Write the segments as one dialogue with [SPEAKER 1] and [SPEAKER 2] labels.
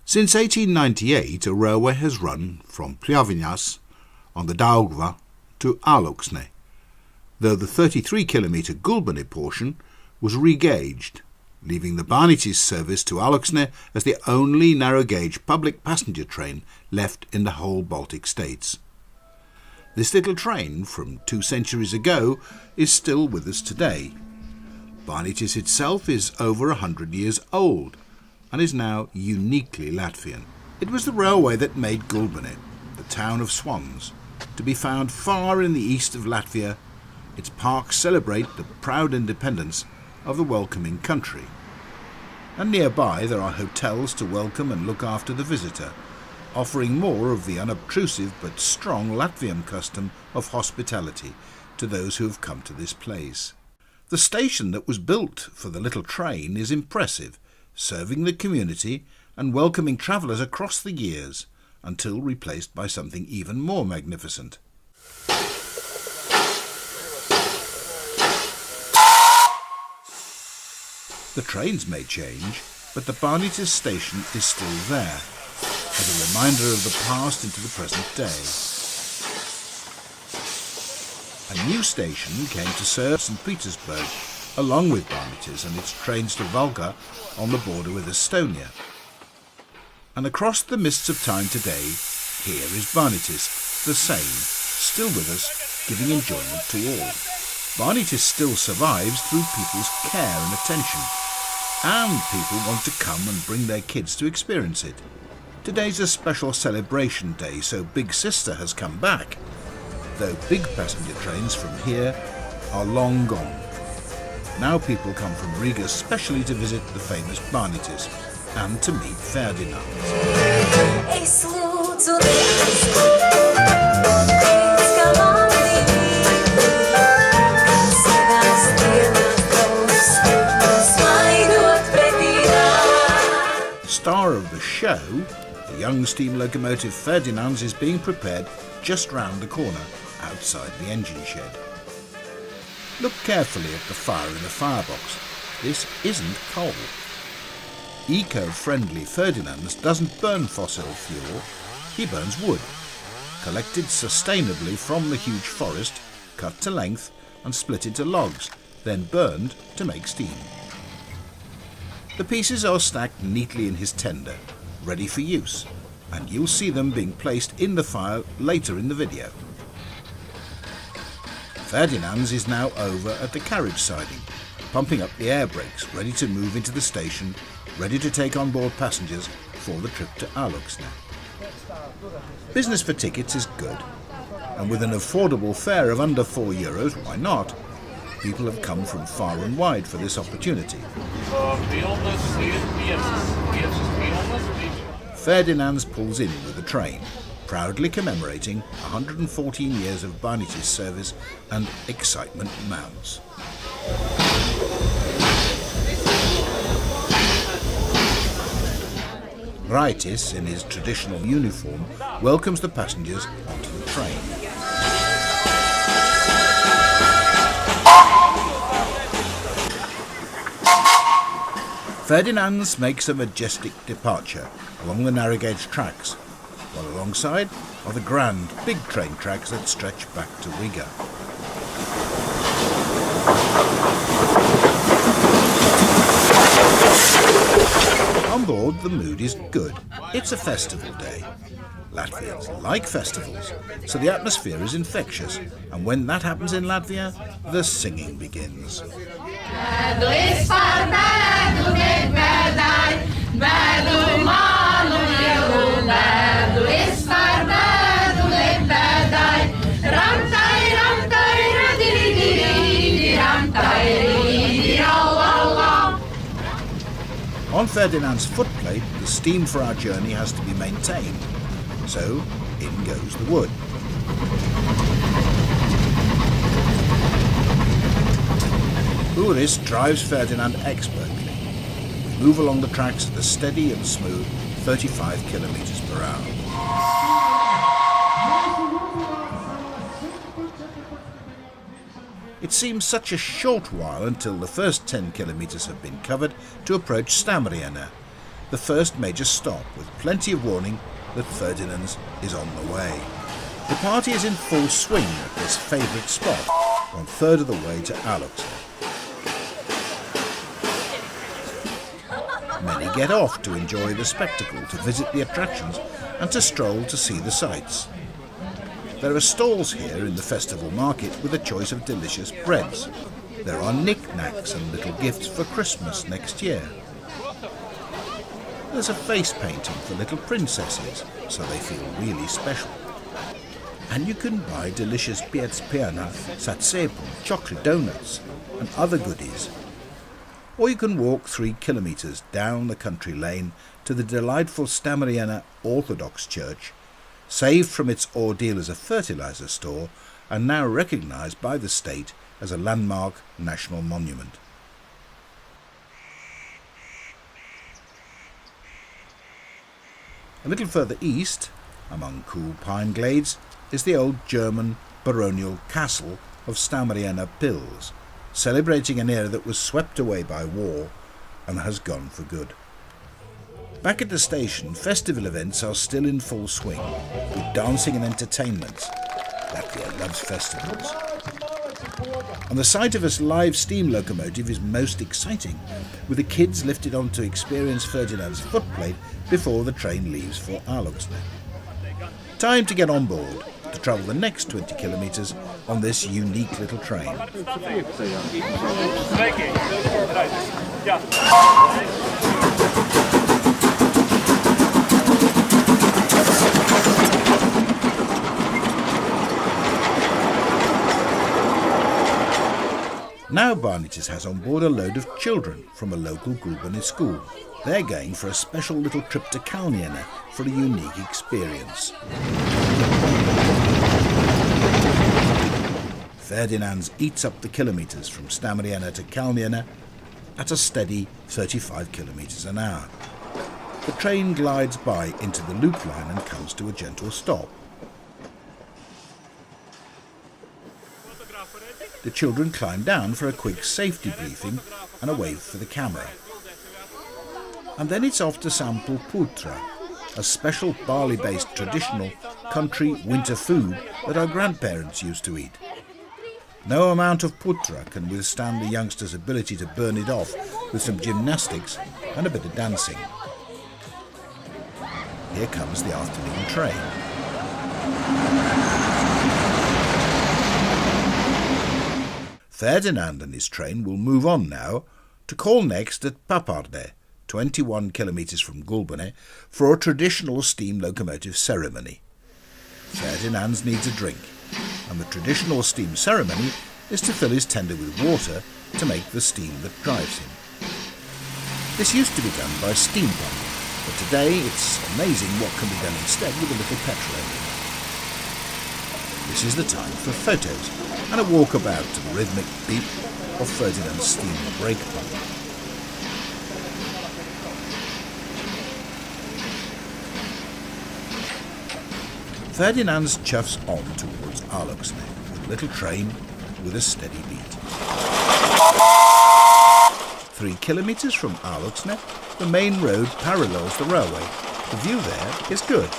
[SPEAKER 1] Since 1898, a railway has run from Pļavņas on the Daugava to Aluksne, though the 33-kilometre Gulbene portion was regauged, leaving the Bānitis service to Aluksne as the only narrow-gauge public passenger train left in the whole Baltic states. This little train from 2 centuries ago is still with us today. Bānitis itself is over 100 years old and is now uniquely Latvian. It was the railway that made Gulbene, the town of swans, to be found far in the east of Latvia. Its parks celebrate the proud independence of the welcoming country. And nearby there are hotels to welcome and look after the visitor, offering more of the unobtrusive but strong Latvian custom of hospitality to those who have come to this place. The station that was built for the little train is impressive, serving the community and welcoming travellers across the years, until replaced by something even more magnificent. The trains may change, but the Bānitis station is still there, as a reminder of the past into the present day. A new station came to serve St. Petersburg, along with Bānitis and its trains to Valga on the border with Estonia. And across the mists of time today, here is Bānitis, the same, still with us, giving enjoyment to all. Bānitis still survives through people's care and attention, and people want to come and bring their kids to experience it. Today's a special celebration day, so Big Sister has come back, though big passenger trains from here are long gone. Now people come from Riga especially to visit the famous Bānitis and to meet Ferdinand. Star of the show, the young steam locomotive Ferdinand is being prepared just round the corner outside the engine shed. Look carefully at the fire in the firebox. This isn't coal. Eco-friendly Ferdinand doesn't burn fossil fuel, he burns wood, collected sustainably from the huge forest, cut to length and split into logs, then burned to make steam. The pieces are stacked neatly in his tender, ready for use, and you'll see them being placed in the fire later in the video. Ferdinand's is now over at the carriage siding, pumping up the air brakes, ready to move into the station, ready to take on board passengers for the trip to Aluksne. Business for tickets is good, and with an affordable fare of under €4, why not? People have come from far and wide for this opportunity. Ferdinand's pulls in with the train, proudly commemorating 114 years of Bānitis service, and excitement mounts. Raitis, in his traditional uniform, welcomes the passengers onto the train. Ferdinand's makes a majestic departure along the narrow-gauge tracks, while alongside are the grand, big train tracks that stretch back to Riga. On board, the mood is good. It's a festival day. Latvians like festivals, so the atmosphere is infectious, and when that happens in Latvia, the singing begins. On Ferdinand's footplate, the steam for our journey has to be maintained, so in goes the wood. Uris drives Ferdinand expertly. We move along the tracks at a steady and smooth 35 kilometers per hour. It seems such a short while until the first 10 kilometers have been covered to approach Stamariana, the first major stop, with plenty of warning that Ferdinand's is on the way. The party is in full swing at this favourite spot, 1/3 of the way to Aluksne. Many get off to enjoy the spectacle, to visit the attractions and to stroll to see the sights. There are stalls here in the festival market with a choice of delicious breads. There are knick-knacks and little gifts for Christmas next year. There's a face painting for little princesses, so they feel really special. And you can buy delicious pietspiana, satsepu, chocolate donuts and other goodies. Or you can walk 3 kilometers down the country lane to the delightful Stamariana Orthodox Church, saved from its ordeal as a fertilizer store and now recognized by the state as a landmark national monument. A little further east, among cool pine glades, is the old German baronial castle of Stamariana Pils, celebrating an era that was swept away by war and has gone for good. Back at the station, festival events are still in full swing, with dancing and entertainment. Latvia loves festivals. And the sight of a live steam locomotive is most exciting, with the kids lifted on to experience Ferdinand's footplate before the train leaves for Aluksne. Time to get on board to travel the next 20 kilometres on this unique little train. Now Barnitis has on board a load of children from a local Gulbene school. They're going for a special little trip to Kalniene for a unique experience. Ferdinand's eats up the kilometres from Stamariana to Kalniene at a steady 35 kilometres an hour. The train glides by into the loop line and comes to a gentle stop. The children climb down for a quick safety briefing and a wave for the camera. And then it's off to sample putra, a special barley-based traditional country winter food that our grandparents used to eat. No amount of putra can withstand the youngsters' ability to burn it off with some gymnastics and a bit of dancing. Here comes the afternoon train. Ferdinand and his train will move on now to call next at Paparde, 21 kilometres from Gulbene, for a traditional steam locomotive ceremony. Ferdinand needs a drink, and the traditional steam ceremony is to fill his tender with water to make the steam that drives him. This used to be done by steam pump, but today it's amazing what can be done instead with a little petrol engine. This is the time for photos and a walkabout to the rhythmic beat of Ferdinand's steam brake pump. Ferdinand's chuffs on towards Aluksne, the little train with a steady beat. 3 kilometres from Aluksne, the main road parallels the railway. The view there is good.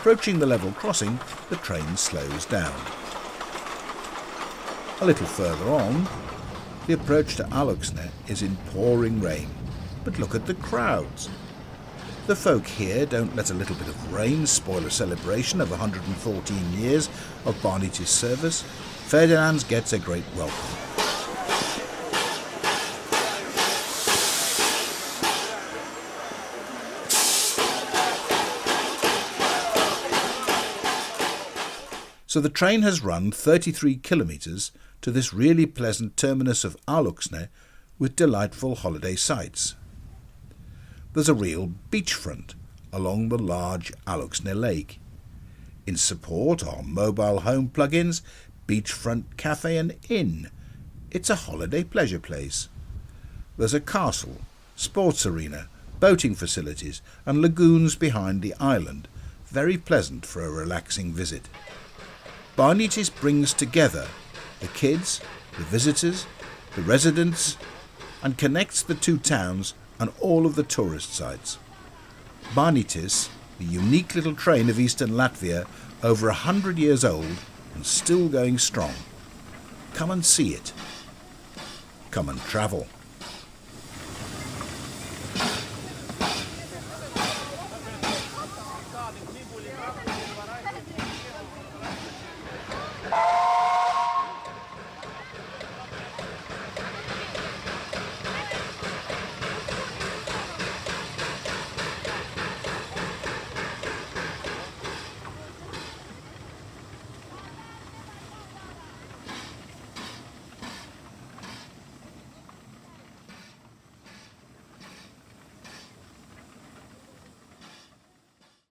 [SPEAKER 1] Approaching the level crossing, the train slows down. A little further on, the approach to Aluksne is in pouring rain, but look at the crowds. The folk here don't let a little bit of rain spoil a celebration of 114 years of Barnitis service. Ferdinand gets a great welcome. So the train has run 33 kilometres to this really pleasant terminus of Aluksne with delightful holiday sights. There's a real beachfront along the large Aluksne lake. In support are mobile home plug-ins, beachfront cafe and inn. It's a holiday pleasure place. There's a castle, sports arena, boating facilities and lagoons behind the island, very pleasant for a relaxing visit. Barnitis brings together the kids, the visitors, the residents, and connects the two towns and all of the tourist sites. Barnitis, the unique little train of eastern Latvia, over 100 years old and still going strong. Come and see it. Come and travel.